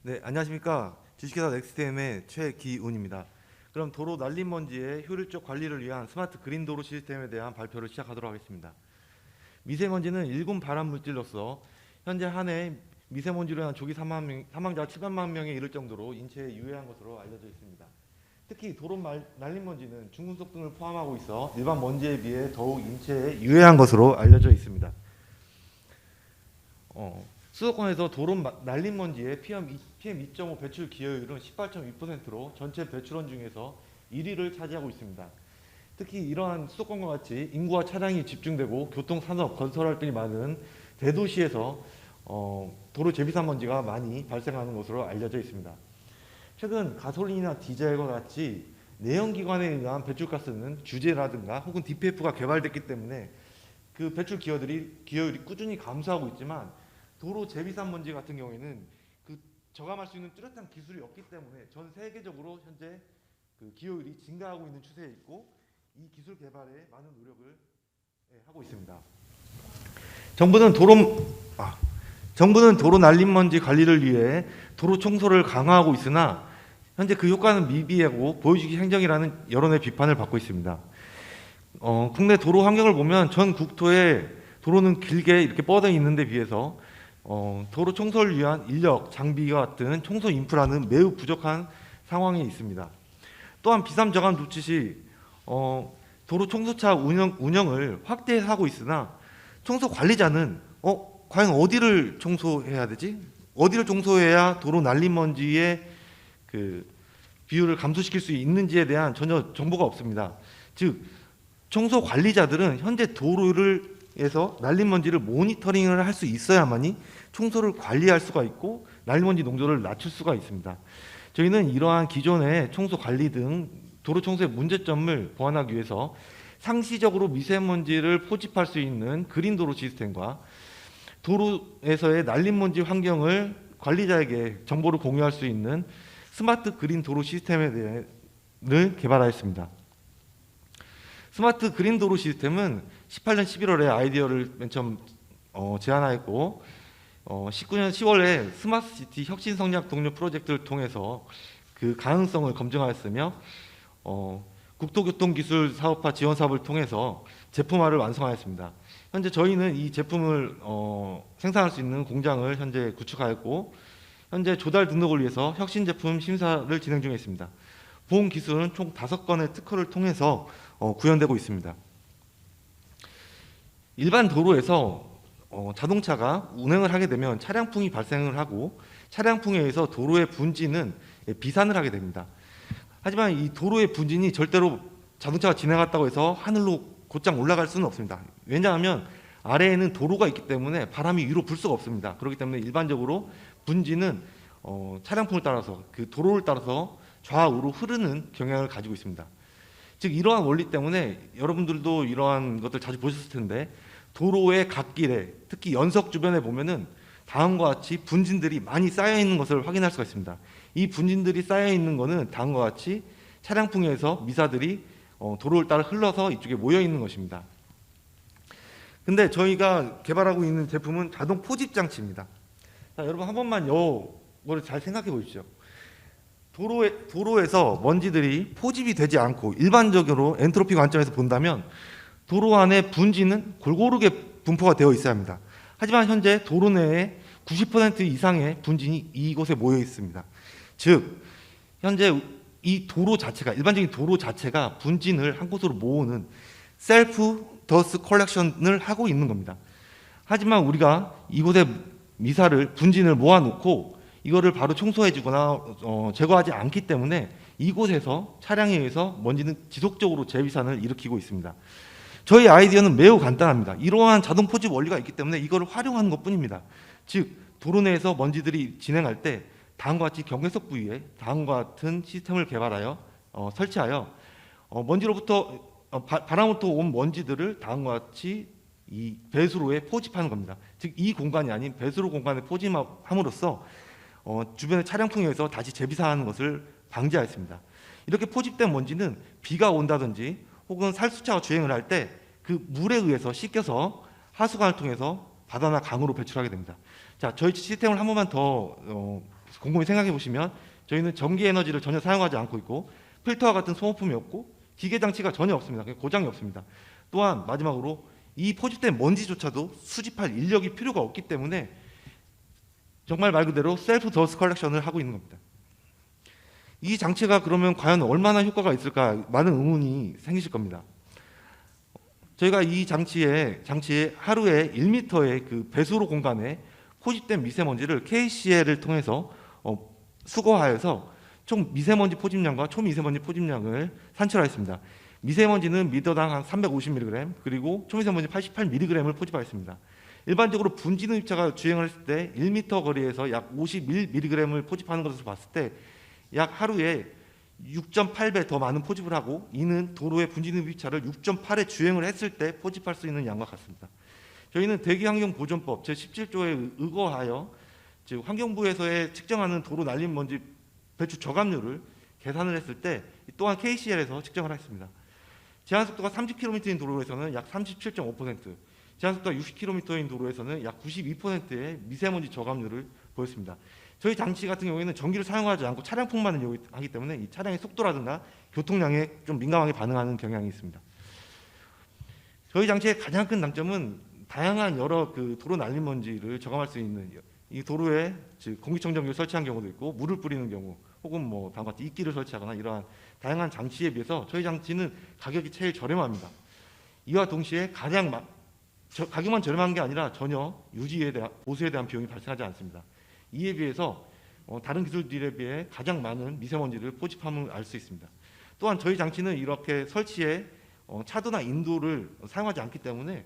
네, 안녕하십니까. 주식회사 넥스트엠의 최기운입니다. 그럼 도로 날림 먼지의 효율적 관리를 위한 스마트 그린 도로 시스템에 대한 발표를 시작하도록 하겠습니다. 미세먼지는 일군 발암 물질로서 현재 한 해 미세먼지로 인한 조기 사망자가 700만 명에 이를 정도로 인체에 유해한 것으로 알려져 있습니다. 특히 도로 날림 먼지는 중금속 등을 포함하고 있어 일반 먼지에 비해 더욱 인체에 유해한 것으로 알려져 있습니다. 수도권에서 도로 날림 먼지의 PM2.5 배출 기여율은 18.2%로 전체 배출원 중에서 1위를 차지하고 있습니다. 특히 이러한 수도권과 같이 인구와 차량이 집중되고 교통, 산업, 건설 활동이 많은 대도시에서 도로 제비산 먼지가 많이 발생하는 것으로 알려져 있습니다. 최근 가솔린이나 디젤과 같이 내연기관에 의한 배출가스는 규제라든가 혹은 DPF가 개발됐기 때문에 그 배출 기여율이 꾸준히 감소하고 있지만 도로 제비산 먼지 같은 경우에는 그 저감할 수 있는 뚜렷한 기술이 없기 때문에 전 세계적으로 현재 그 기여율이 증가하고 있는 추세에 있고 이 기술 개발에 많은 노력을 하고 있습니다. 정부는 도로 날림 먼지 관리를 위해 도로 청소를 강화하고 있으나 현재 그 효과는 미비하고 보여주기 행정이라는 여론의 비판을 받고 있습니다. 국내 도로 환경을 보면 전 국토에 도로는 길게 이렇게 뻗어 있는 데 비해서 도로 청소를 위한 인력, 장비와 같은 청소 인프라는 매우 부족한 상황에 있습니다. 또한 비삼저감 조치 시 도로 청소차 운영을 확대하고 있으나 청소 관리자는 과연 어디를 청소해야 되지? 어디를 청소해야 도로 날림 먼지의 그 비율을 감소시킬 수 있는지에 대한 전혀 정보가 없습니다. 즉 청소 관리자들은 현재 도로에서 날림 먼지를 모니터링을 할 수 있어야만이 청소를 관리할 수가 있고 날림 먼지 농도를 낮출 수가 있습니다. 저희는 이러한 기존의 청소 관리 등 도로 청소의 문제점을 보완하기 위해서 상시적으로 미세먼지를 포집할 수 있는 그린 도로 시스템과 도로에서의 날림 먼지 환경을 관리자에게 정보를 공유할 수 있는 스마트 그린 도로 시스템을 개발하였습니다. 스마트 그린 도로 시스템은 18년 11월에 아이디어를 맨 처음 제안하였고 19년 10월에 스마트시티 혁신 성장 동력 프로젝트를 통해서 그 가능성을 검증하였으며 국토교통기술 사업화 지원 사업을 통해서 제품화를 완성하였습니다. 현재 저희는 이 제품을 생산할 수 있는 공장을 현재 구축하였고 현재 조달 등록을 위해서 혁신 제품 심사를 진행 중에 있습니다. 보험 기술은 총 5건의 특허를 통해서 구현되고 있습니다. 일반 도로에서 자동차가 운행을 하게 되면 차량풍이 발생을 하고 차량풍에 의해서 도로의 분진은 비산을 하게 됩니다. 하지만 이 도로의 분진이 절대로 자동차가 지나갔다고 해서 하늘로 곧장 올라갈 수는 없습니다. 왜냐하면 아래에는 도로가 있기 때문에 바람이 위로 불 수가 없습니다. 그렇기 때문에 일반적으로 분진은 차량풍을 따라서 그 도로를 따라서 좌우로 흐르는 경향을 가지고 있습니다. 즉 이러한 원리 때문에 여러분들도 이러한 것들 자주 보셨을 텐데 도로의 갓길에 특히 연석 주변에 보면은 다음과 같이 분진들이 많이 쌓여 있는 것을 확인할 수가 있습니다. 이 분진들이 쌓여 있는 것은 다음과 같이 차량풍에서 미사들이 도로를 따라 흘러서 이쪽에 모여 있는 것입니다. 근데 저희가 개발하고 있는 제품은 자동 포집 장치입니다. 자, 여러분 한 번만 이거를 잘 생각해 보십시오. 도로에서 먼지들이 포집이 되지 않고 일반적으로 엔트로피 관점에서 본다면 도로 안에 분진은 골고루게 분포가 되어 있어야 합니다. 하지만 현재 도로 내에 90% 이상의 분진이 이곳에 모여 있습니다. 즉 현재 이 도로 자체가 일반적인 도로 자체가 분진을 한 곳으로 모으는 셀프 더스트 컬렉션을 하고 있는 겁니다. 하지만 우리가 이곳에 분진을 모아놓고 이거를 바로 청소해주거나 제거하지 않기 때문에 이곳에서 차량에 의해서 먼지는 지속적으로 재비산을 일으키고 있습니다. 저희 아이디어는 매우 간단합니다. 이러한 자동 포집 원리가 있기 때문에 이거를 활용하는 것뿐입니다. 즉 도로 내에서 먼지들이 진행할 때 다음과 같이 경계석 부위에 다음과 같은 시스템을 개발하여 설치하여 바람으로부터 온 먼지들을 다음과 같이 이 배수로에 포집하는 겁니다. 즉 이 공간이 아닌 배수로 공간에 포집함으로써 주변의 차량풍에 의해서 다시 재비산하는 것을 방지하였습니다. 이렇게 포집된 먼지는 비가 온다든지 혹은 살수차가 주행을 할 때 그 물에 의해서 씻겨서 하수관을 통해서 바다나 강으로 배출하게 됩니다. 자, 저희 시스템을 한 번만 더 곰곰이 생각해 보시면 저희는 전기 에너지를 전혀 사용하지 않고 있고 필터와 같은 소모품이 없고 기계 장치가 전혀 없습니다. 고장이 없습니다. 또한 마지막으로 이 포집된 먼지조차도 수집할 인력이 필요가 없기 때문에 정말 말 그대로 셀프 더스트 컬렉션을 하고 있는 겁니다. 이 장치가 그러면 과연 얼마나 효과가 있을까 많은 의문이 생기실 겁니다. 저희가 이 장치에 하루에 1m의 그 배수로 공간에 포집된 미세먼지를 KCL을 통해서 수거하여서 총 미세먼지 포집량과 초미세먼지 포집량을 산출하였습니다. 미세먼지는 미터당 한 350mg 그리고 초미세먼지 88mg을 포집하였습니다. 일반적으로 분진 흡입차가 주행을 했을 때 1m 거리에서 약 51mg을 포집하는 것을 봤을 때 약 하루에 6.8배 더 많은 포집을 하고 이는 도로의 분진 흡입차를 6.8회 주행을 했을 때 포집할 수 있는 양과 같습니다. 저희는 대기환경보존법 제17조에 의거하여 즉 환경부에서의 측정하는 도로 난림 먼지 배출 저감률을 계산을 했을 때 또한 KCL에서 측정을 했습니다. 제한속도가 30km인 도로에서는 약 37.5%, 제한속도가 60km인 도로에서는 약 92%의 미세먼지 저감률을 보였습니다. 저희 장치 같은 경우에는 전기를 사용하지 않고 차량풍만을 이용하기 때문에 이 차량의 속도라든가 교통량에 좀 민감하게 반응하는 경향이 있습니다. 저희 장치의 가장 큰 장점은 다양한 여러 그 도로 난림 먼지를 저감할 수 있는 이 도로에 즉 공기청정기를 설치한 경우도 있고 물을 뿌리는 경우 혹은 뭐 다음과 같이 이끼를 설치하거나 이러한 다양한 장치에 비해서 저희 장치는 가격이 제일 저렴합니다. 이와 동시에 가격만 저렴한 게 아니라 전혀 유지에 대한 보수에 대한 비용이 발생하지 않습니다. 이에 비해서 다른 기술들에 비해 가장 많은 미세먼지를 포집함을 알 수 있습니다. 또한 저희 장치는 이렇게 설치에 차도나 인도를 사용하지 않기 때문에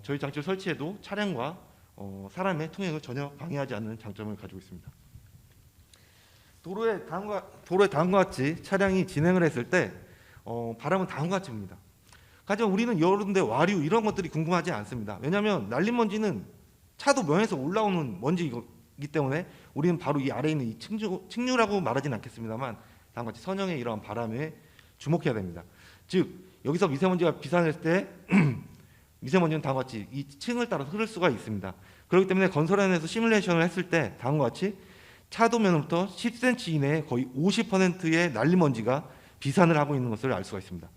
저희 장치를 설치해도 차량과 사람의 통행을 전혀 방해하지 않는 장점을 가지고 있습니다. 도로에 다음과 같이 차량이 진행을 했을 때 바람은 다음과 같이 붑니다. 하지만 우리는 여러 군데 와류 이런 것들이 궁금하지 않습니다. 왜냐하면 난림 먼지는 차도 면에서 올라오는 먼지이기 때문에 우리는 바로 이 아래에 있는 이 층류라고 말하지는 않겠습니다만 다음과 같이 선형의 이러한 바람에 주목해야 됩니다. 즉 여기서 미세먼지가 비산했을 때 미세먼지는 다음과 같이 이 층을 따라서 흐를 수가 있습니다. 그렇기 때문에 건설현에서 시뮬레이션을 했을 때 다음과 같이 차도면부터 10cm 이내에 거의 50%의 난리먼지가 비산을 하고 있는 것을 알 수가 있습니다.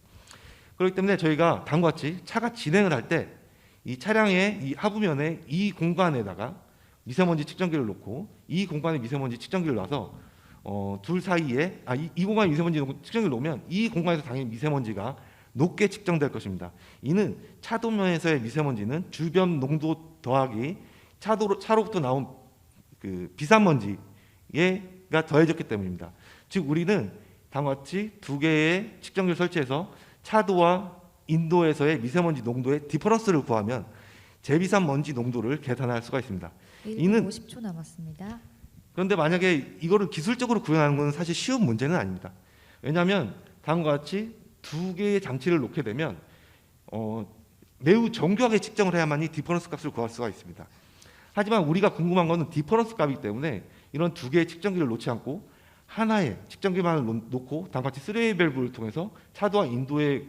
그렇기 때문에 저희가 다음과 같이 차가 진행을 할 때 이 차량의 이 하부면에 이 공간에다가 미세먼지 측정기를 놓고 이 공간에 미세먼지 측정기를 놔서 둘 사이에 이 공간에 미세먼지 측정기를 놓으면 이 공간에서 당연히 미세먼지가 높게 측정될 것입니다. 이는 차도면에서의 미세먼지는 주변 농도 더하기 차로부터 나온 그 비산먼지가 더해졌기 때문입니다. 즉 우리는 다음과 같이 두 개의 측정기를 설치해서 차도와 인도에서의 미세먼지 농도의 디퍼런스를 구하면 재비산 먼지 농도를 계산할 수가 있습니다. 이는 50초 남았습니다. 그런데 만약에 이거를 기술적으로 구현하는 것은 사실 쉬운 문제는 아닙니다. 왜냐하면 다음과 같이 두 개의 장치를 놓게 되면 매우 정교하게 측정을 해야만이 디퍼런스 값을 구할 수가 있습니다. 하지만 우리가 궁금한 것은 디퍼런스 값이기 때문에 이런 두 개의 측정기를 놓지 않고 하나의 측정기만을 놓고 다음과 같이 3웨이 밸브를 통해서 차도와 인도의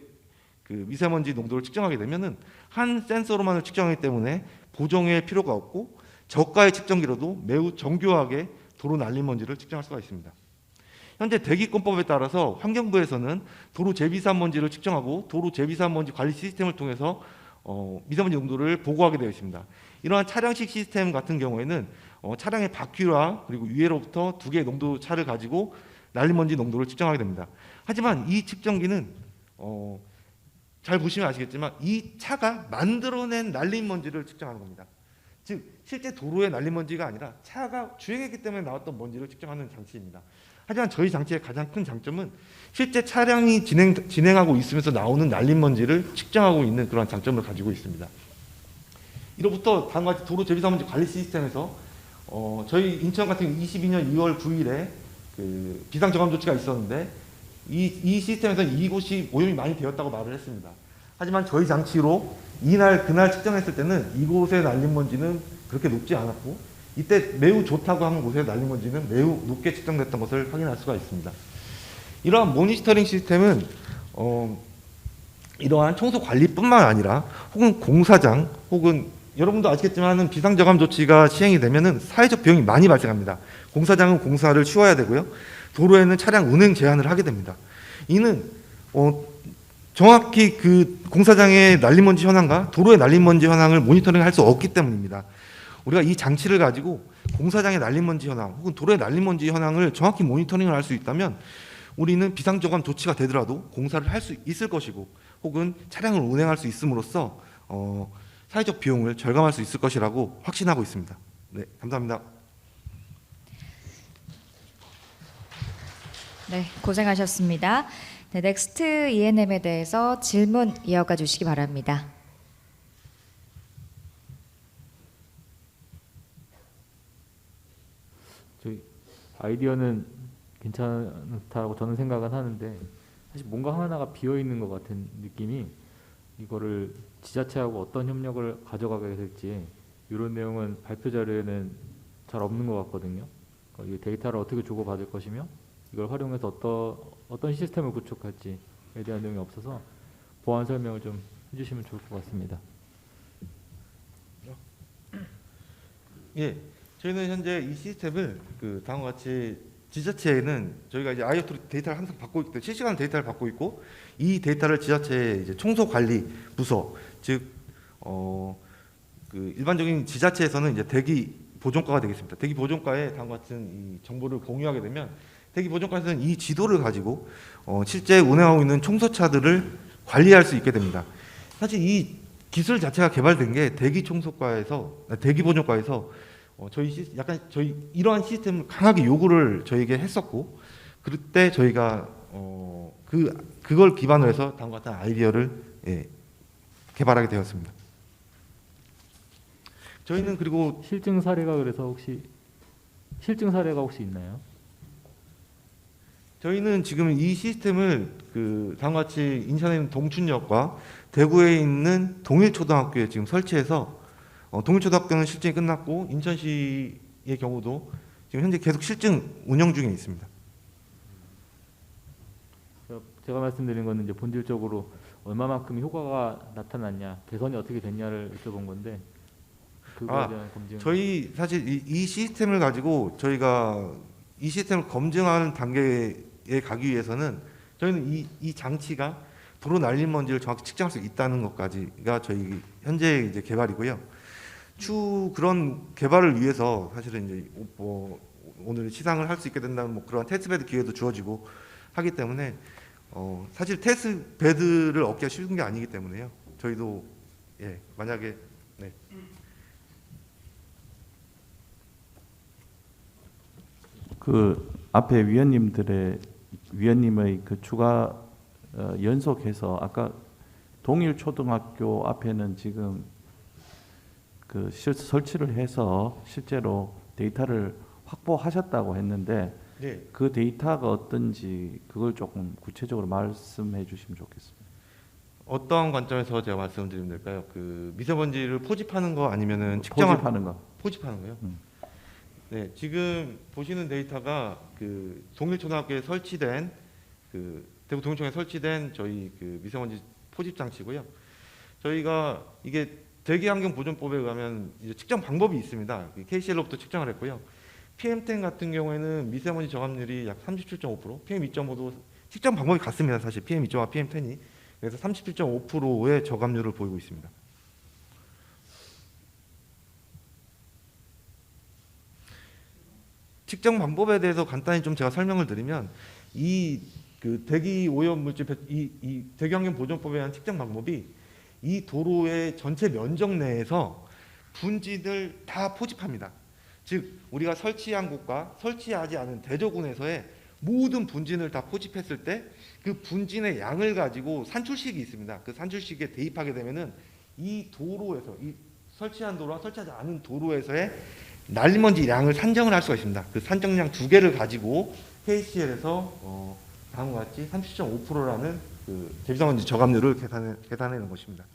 그 미세먼지 농도를 측정하게 되면은 한 센서로만을 측정하기 때문에 보정의 필요가 없고 저가의 측정기로도 매우 정교하게 도로 난림 먼지를 측정할 수가 있습니다. 현재 대기권법에 따라서 환경부에서는 도로 재비산 먼지를 측정하고 도로 재비산 먼지 관리 시스템을 통해서 미세먼지 농도를 보고하게 되어 있습니다. 이러한 차량식 시스템 같은 경우에는 차량의 바퀴와 그리고 위에로부터 두 개의 농도 차를 가지고 난리먼지 농도를 측정하게 됩니다. 하지만 이 측정기는 잘 보시면 아시겠지만 이 차가 만들어낸 난리먼지를 측정하는 겁니다. 즉 실제 도로의 난리먼지가 아니라 차가 주행했기 때문에 나왔던 먼지를 측정하는 장치입니다. 하지만 저희 장치의 가장 큰 장점은 실제 차량이 진행하고 있으면서 나오는 난리먼지를 측정하고 있는 그런 장점을 가지고 있습니다. 이로부터 다음과 같이 도로 재비산먼지 관리 시스템에서 저희 인천 같은 경우 22년 2월 9일에 그 비상저감 조치가 있었는데 이 시스템에서는 이곳이 오염이 많이 되었다고 말을 했습니다. 하지만 저희 장치로 그날 측정했을 때는 이곳의 난리먼지는 그렇게 높지 않았고 이때 매우 좋다고 하는 곳의 난리먼지는 매우 높게 측정됐던 것을 확인할 수가 있습니다. 이러한 모니터링 시스템은 이러한 청소 관리뿐만 아니라 혹은 공사장 혹은 여러분도 아시겠지만 비상저감 조치가 시행이 되면은 사회적 비용이 많이 발생합니다. 공사장은 공사를 쉬워야 되고요. 도로에는 차량 운행 제한을 하게 됩니다. 이는 정확히 그 공사장의 난리먼지 현황과 도로의 난리먼지 현황을 모니터링할 수 없기 때문입니다. 우리가 이 장치를 가지고 공사장의 난리먼지 현황 혹은 도로의 난리먼지 현황을 정확히 모니터링을 할 수 있다면 우리는 비상저감 조치가 되더라도 공사를 할 수 있을 것이고 혹은 차량을 운행할 수 있음으로써 사회적 비용을 절감할 수 있을 것이라고 확신하고 있습니다. 네, 감사합니다. 네, 고생하셨습니다. 네, 넥스트 E&M에 대해서 질문 이어가 주시기 바랍니다. 저희 아이디어는 괜찮다고 저는 생각은 하는데 사실 뭔가 하나가 비어 있는 것 같은 느낌이 이거를 지자체하고 어떤 협력을 가져가게 될지 이런 내용은 발표 자료에는 잘 없는 것 같거든요. 이 데이터를 어떻게 주고받을 것이며 이걸 활용해서 어떤 시스템을 구축할지에 대한 내용이 없어서 보완 설명을 좀 해주시면 좋을 것 같습니다. 예, 저희는 현재 이 시스템을 다음과 같이 지자체에는 저희가 이제 IoT 데이터를 항상 받고 있기 때문에 실시간 데이터를 받고 있고 이 데이터를 지자체의 이제 청소 관리 부서 즉 일반적인 지자체에서는 이제 대기 보존과가 되겠습니다. 대기 보존과에 다음과 같은 이 정보를 공유하게 되면 대기 보존과에서는 이 지도를 가지고 실제 운행하고 있는 청소차들을 관리할 수 있게 됩니다. 사실 이 기술 자체가 개발된 게 대기 보존과에서 저희 이러한 시스템을 강하게 요구를 저희에게 했었고 그때 저희가 그걸 기반으로 해서 다음과 같은 아이디어를 개발하게 되었습니다. 저희는 그리고 실증 사례가 혹시 있나요? 저희는 지금 이 시스템을 다음과 같이 인천에 있는 동춘역과 대구에 있는 동일초등학교에 지금 설치해서 동일초등학교는 실증이 끝났고 인천시의 경우도 지금 현재 계속 실증 운영 중에 있습니다. 제가 말씀드린 거는 이제 본질적으로 얼마만큼 효과가 나타났냐, 개선이 어떻게 됐냐를 여쭤본 건데 그거에 대한 검증. 저희 사실 이 시스템을 가지고 저희가 이 시스템을 검증하는 단계에 가기 위해서는 저희는 이 장치가 도로 난리먼지를 정확히 측정할 수 있다는 것까지가 저희 현재 이제 개발이고요. 그런 개발을 위해서 사실은 이제 오늘 시상을 할 수 있게 된다는 그런 테스트베드 기회도 주어지고 하기 때문에 사실 테스트베드를 얻기가 쉬운 게 아니기 때문에요. 저희도 만약에 그 앞에 위원님의 그 추가 연속해서 아까 동일초등학교 앞에는 지금 그 설치를 해서 실제로 데이터를 확보하셨다고 했는데 네. 그 데이터가 어떤지 그걸 조금 구체적으로 말씀해 주시면 좋겠습니다. 어떤 관점에서 제가 말씀드리면 될까요? 미세먼지를 포집하는 거 아니면은 측정하는 포집하는 거요? 네, 지금 보시는 데이터가 동일초등학교에 설치된 대구 동일초에 설치된 저희 미세먼지 포집 장치고요. 저희가 이게 대기환경보존법에 의하면 이제 측정 방법이 있습니다. KCL로부터 측정을 했고요. PM10 같은 경우에는 미세먼지 저감률이 약 37.5%, PM2.5도 측정 방법이 같습니다. 사실 PM2.5와 PM10이 그래서 37.5%의 저감률을 보이고 있습니다. 측정 방법에 대해서 간단히 좀 제가 설명을 드리면 이 대기 오염 물질 이 대기환경 보존법에 의한 측정 방법이 이 도로의 전체 면적 내에서 분진을 다 포집합니다. 즉 우리가 설치한 곳과 설치하지 않은 대저군에서의 모든 분진을 다 포집했을 때 그 분진의 양을 가지고 산출식이 있습니다. 그 산출식에 대입하게 되면은 이 도로에서 이 설치한 도로와 설치하지 않은 도로에서의 난리먼지 양을 산정을 할 수가 있습니다. 그 산정량 두 개를 가지고 KCL에서 다음과 같이 37.5%라는 대기미세먼지 저감률을 계산해낸 것입니다.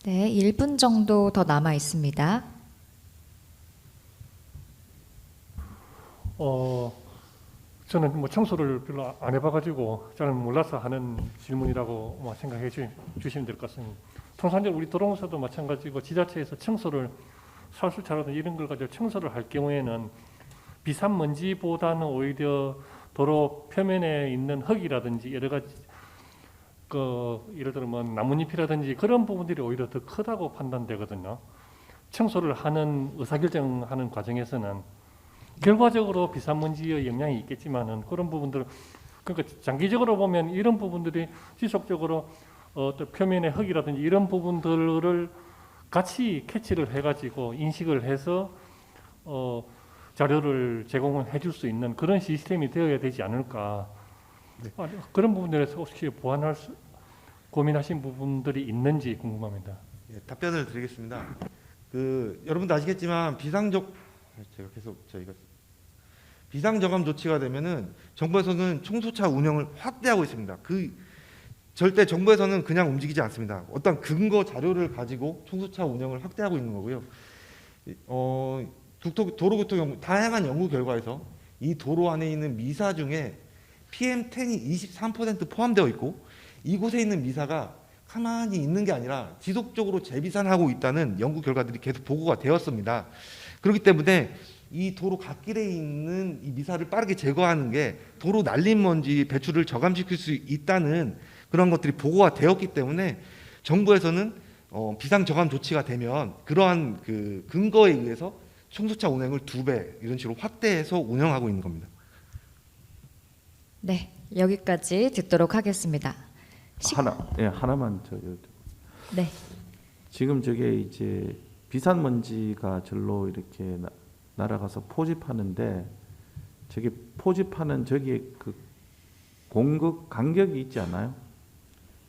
네, 1분 정도 더 남아 있습니다. 저는 뭐 청소를 별로 안 해봐가지고 저는 몰라서 하는 질문이라고 뭐 생각해 주시면 될 것 같습니다. 통상적으로 우리 도로공사도 마찬가지고 지자체에서 청소를 살수차라든지 이런 걸 가지고 청소를 할 경우에는 비산먼지보다는 오히려 도로 표면에 있는 흙이라든지 여러 가지 예를 들어 뭐 나뭇잎이라든지 그런 부분들이 오히려 더 크다고 판단되거든요. 청소를 하는 의사결정하는 과정에서는 결과적으로 비산먼지의 영향이 있겠지만은 그런 부분들 그러니까 장기적으로 보면 이런 부분들이 지속적으로 또 표면의 흙이라든지 이런 부분들을 같이 캐치를 해가지고 인식을 해서 자료를 제공을 해줄 수 있는 그런 시스템이 되어야 되지 않을까. 그런 부분들에서 혹시 고민하신 부분들이 있는지 궁금합니다. 예, 답변을 드리겠습니다. 여러분도 아시겠지만 저희가 비상저감 조치가 되면은 정부에서는 청소차 운영을 확대하고 있습니다. 절대 정부에서는 그냥 움직이지 않습니다. 어떤 근거 자료를 가지고 청소차 운영을 확대하고 있는 거고요. 도로교통 다양한 연구 결과에서 이 도로 안에 있는 미사 중에 PM10이 23% 포함되어 있고 이곳에 있는 미사가 가만히 있는 게 아니라 지속적으로 재비산하고 있다는 연구 결과들이 계속 보고가 되었습니다. 그렇기 때문에 이 도로 갓길에 있는 이 미사를 빠르게 제거하는 게 도로 날림 먼지 배출을 저감시킬 수 있다는 그런 것들이 보고가 되었기 때문에 정부에서는 비상 저감 조치가 되면 그러한 그 근거에 의해서 청소차 운행을 2배 이런 식으로 확대해서 운영하고 있는 겁니다. 네, 여기까지 듣도록 하겠습니다. 하나만 저 네. 지금 저게 이제 비산먼지가 절로 이렇게 날아가서 포집하는데 저게 포집하는 저기에 그 공급 간격이 있지 않아요?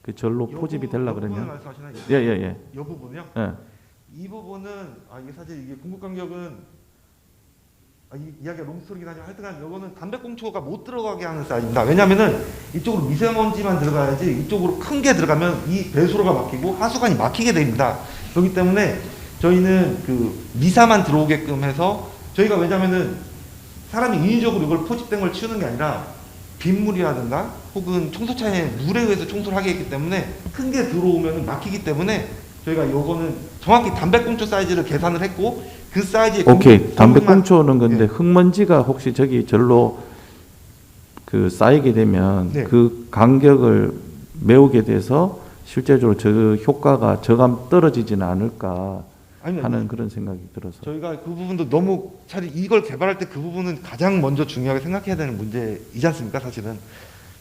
그 절로 포집이 되려 그러면 말씀하시나요? 예예예. 이 부분이요? 예. 이 부분은 이게 사실 이게 공급 간격은 이야기가 롱스토리긴 하지만 하여튼간 이거는 담배꽁초가 못 들어가게 하는 사이즈입니다. 왜냐하면은 이쪽으로 미세먼지만 들어가야지 이쪽으로 큰 게 들어가면 이 배수로가 막히고 하수관이 막히게 됩니다. 그렇기 때문에 저희는 그 미사만 들어오게끔 해서 저희가 왜냐하면은 사람이 인위적으로 이걸 포집된 걸 치우는 게 아니라 빗물이라든가 혹은 청소차에 물에 의해서 청소를 하게 했기 때문에 큰 게 들어오면 막히기 때문에 저희가 요거는 정확히 담배꽁초 사이즈를 계산을 했고 그 사이즈에 오케이. 담배꽁초는 근데 예. 흙먼지가 혹시 저기 절로 그 쌓이게 되면 네. 그 간격을 메우게 돼서 실제적으로 저 효과가 저감 떨어지지는 않을까 하는 그런 생각이 들어서 저희가 그 부분도 너무 차라리 이걸 개발할 때 그 부분은 가장 먼저 중요하게 생각해야 되는 문제이지 않습니까? 사실은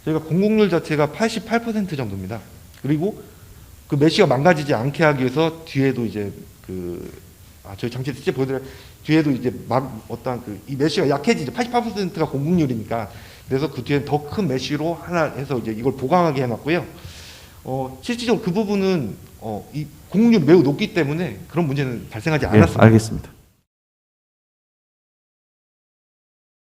저희가 공공률 자체가 88% 정도입니다. 그리고 그 메시가 망가지지 않게 하기 위해서 뒤에도 이제 저희 장치 실제 보여드려 뒤에도 이제 이 메시가 약해지죠. 88%가 공공률이니까 그래서 그 뒤에 더 큰 메시로 하나 해서 이제 이걸 보강하게 해놨고요. 실질적으로 그 부분은 이 공공률이 매우 높기 때문에 그런 문제는 발생하지 않았습니다. 알겠습니다.